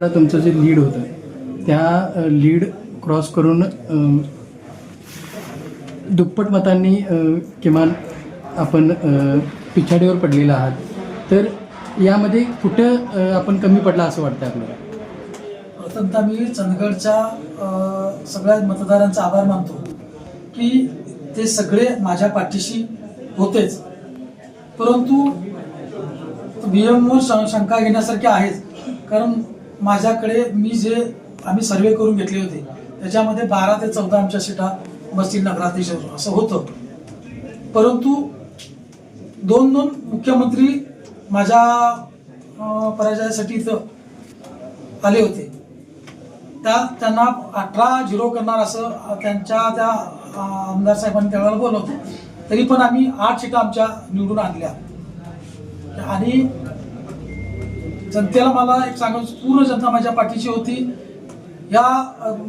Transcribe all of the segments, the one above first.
तुमचं जे लीड होतं त्या लीड क्रॉस करून दुप्पट मतांनी किमान आपण पिछाडीवर पडलेला आहात, तर यामध्ये कुठं आपण कमी पडला असं वाटतं आपल्याला? प्रथमतः मी चंदगडच्या सगळ्या मतदारांचा आभार मानतो की ते सगळे माझ्या पाठीशी होतेच, परंतु व्हीएमवर शंका घेण्यासारखी आहेच. कारण माझ्याकडे आम्ही सर्वे करून घेतले होते, त्याच्यामध्ये 12 ते 14 आमच्या सीटा बसतील नगराध्यक्ष असं होतं. परंतु दोन मुख्यमंत्री माझ्या पराजयासाठी इथं आले होते. त्यांना 18-0 करणार असं त्यांच्या त्या आमदार साहेबांनी त्यावेळेला बोलवलं. तरी पण आम्ही 8 सीटा आमच्या निवडून आणल्या. आणि जनतेला मला एक सांगायचं, पूर्ण जनता माझ्या पाठीशी होती. या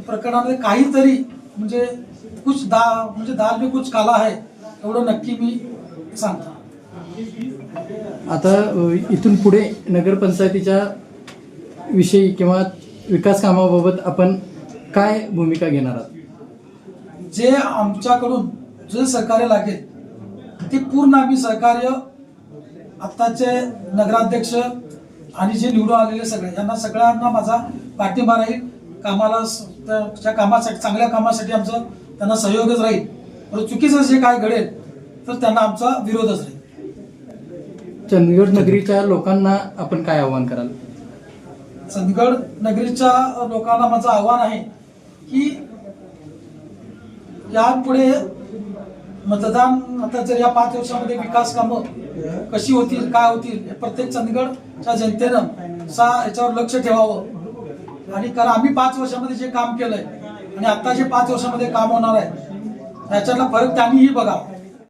प्रकरणामध्ये काहीतरी म्हणजे दाल में कुछ काला आहे एवढं नक्की मी सांगतो. आता इथून पुढे नगरपंचायतीच्या विषयी किंवा विकास कामाबाबत आपण काय भूमिका घेणार आहात? जे आमच्याकडून जे सहकार्य लागेल ते पूर्ण आम्ही सहकार्य आत्ताचे नगराध्यक्ष आणि जे निवडून आलेले यांना सगळ्यांना माझा पाठिंबा राहील. कामासाठी चांगल्या कामासाठी आमचं त्यांना सहयोगच राहील. पण चुकीचं जे काय घडेल तर त्यांना आमचा विरोधच राहील. चंदगड नगरीच्या लोकांना आपण काय आव्हान कराल? चंदगड नगरीच्या लोकांना माझं आव्हान आहे की यापुढे आता जर या 5 वर्षामध्ये विकास कामं कशी होतील, काय होतील, प्रत्येक चंदगडच्या जनतेनं याच्यावर लक्ष ठेवावं. आणि कारण आम्ही 5 वर्षामध्ये जे काम केलंय आणि आता जे 5 वर्षामध्ये काम होणार आहे त्याच्यातला फरक त्यांनीही बघा.